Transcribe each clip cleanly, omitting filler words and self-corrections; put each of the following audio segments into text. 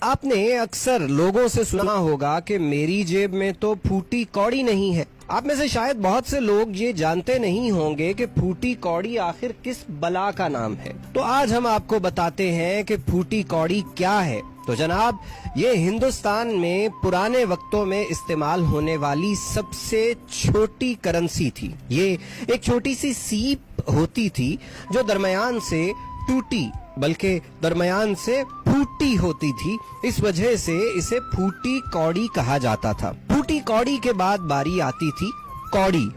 آپ نے اکثر لوگوں سے سنا ہوگا کہ میری جیب میں تو پھوٹی کوڑی نہیں ہے. آپ میں سے شاید بہت سے لوگ یہ جانتے نہیں ہوں گے کہ پھوٹی کوڑی آخر کس بلا کا نام ہے. تو آج ہم آپ کو بتاتے ہیں کہ پھوٹی کوڑی کیا ہے. تو جناب، یہ ہندوستان میں پرانے وقتوں میں استعمال ہونے والی سب سے چھوٹی کرنسی تھی. یہ ایک چھوٹی سی سیپ ہوتی تھی جو درمیان سے ٹوٹی بلکہ درمیان سے پھوٹی ہوتی تھی. اس وجہ سے اسے پھوٹی کوڑی کہا جاتا تھا. پھوٹی کوڑی کے بعد باری آتی تھی کوڑی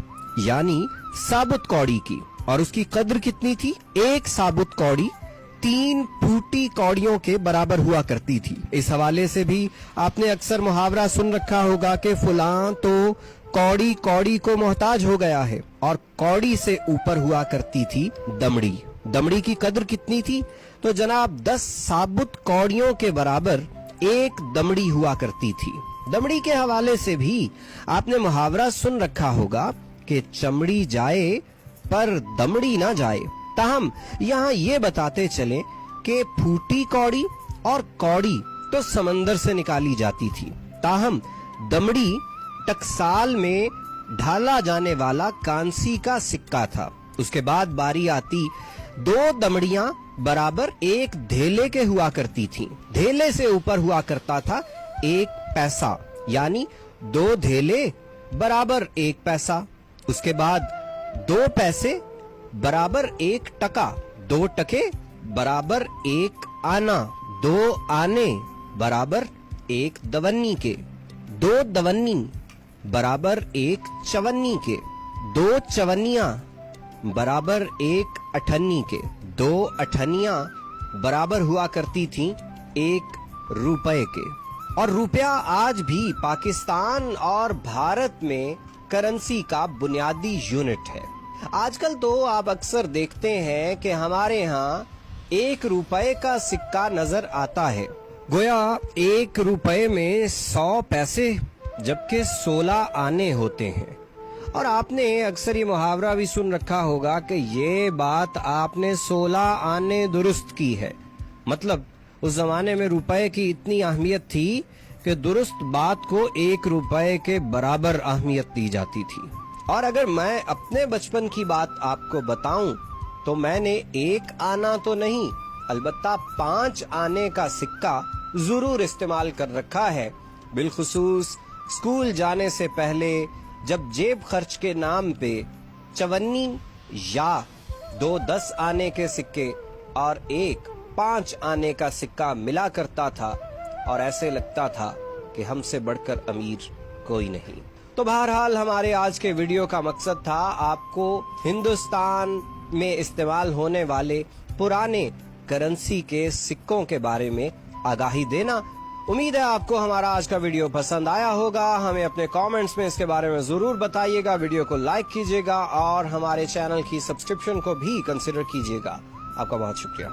یعنی ثابت کوڑی کی. اور اس کی قدر کتنی تھی؟ ایک ثابت کوڑی 3 پھوٹی کوڑیوں کے برابر ہوا کرتی تھی. اس حوالے سے بھی آپ نے اکثر محاورہ سن رکھا ہوگا کہ فلاں تو کوڑی کوڑی کو محتاج ہو گیا ہے. اور کوڑی سے اوپر ہوا کرتی تھی دمڑی. دمڑی کی قدر کتنی تھی؟ تو جناب 10 ثابت کوڑیوں کے برابر ایک دمڑی ہوا کرتی تھی. دمڑی کے حوالے سے بھی آپ نے محاورہ سن رکھا ہوگا کہ چمڑی جائے پر دمڑی نہ جائے. تاہم یہاں یہ بتاتے چلیں کہ پھوٹی کوڑی اور کوڑی تو سمندر سے نکالی جاتی تھی، تاہم دمڑی ٹکسال میں ڈھالا جانے والا کانسی کا سکہ تھا. اس کے بعد باری آتی 2 دمڑیاں برابر ایک دھیلے کے ہوا کرتی تھیں. دھیلے سے اوپر ہوا کرتا تھا 1 پیسہ یعنی 2 دھیلے برابر 1 پیسہ. اس کے بعد 2 پیسے برابر 1 ٹکا، 2 ٹکے برابر 1 آنا، 2 آنے برابر 1 دونی کے، 2 دونی برابر 1 چونی کے، 2 چونیاں برابر 1 اٹھنی کے. 2 اٹھنیاں برابر ہوا کرتی تھیں 1 روپے کے. اور روپیہ آج بھی پاکستان اور بھارت میں کرنسی کا بنیادی یونٹ ہے. آج کل تو آپ اکثر دیکھتے ہیں کہ ہمارے ہاں 1 روپے کا سکہ نظر آتا ہے. گویا 1 روپے میں 100 پیسے جبکہ 16 آنے ہوتے ہیں. اور آپ نے اکثر یہ محاورہ بھی سن رکھا ہوگا کہ یہ بات آپ نے 16 آنے درست کی ہے. مطلب اس زمانے میں روپے کی اتنی اہمیت تھی کہ درست بات کو 1 روپے کے برابر اہمیت دی جاتی تھی. اور اگر میں اپنے بچپن کی بات آپ کو بتاؤں تو میں نے 1 آنا تو نہیں البتہ 5 آنے کا سکہ ضرور استعمال کر رکھا ہے. بالخصوص اسکول جانے سے پہلے جب جیب خرچ کے نام پہ 54 یا 2 10 آنے کے سکے اور 1 5 آنے کا سکہ ملا کرتا تھا اور ایسے لگتا تھا کہ ہم سے بڑھ کر امیر کوئی نہیں. تو بہرحال ہمارے آج کے ویڈیو کا مقصد تھا آپ کو ہندوستان میں استعمال ہونے والے پرانے کرنسی کے سکوں کے بارے میں آگاہی دینا. امید ہے آپ کو ہمارا آج کا ویڈیو پسند آیا ہوگا. ہمیں اپنے کامنٹس میں اس کے بارے میں ضرور بتائیے گا. ویڈیو کو لائک کیجیے گا اور ہمارے چینل کی سبسکرپشن کو بھی کنسیڈر کیجیے گا. آپ کا بہت شکریہ.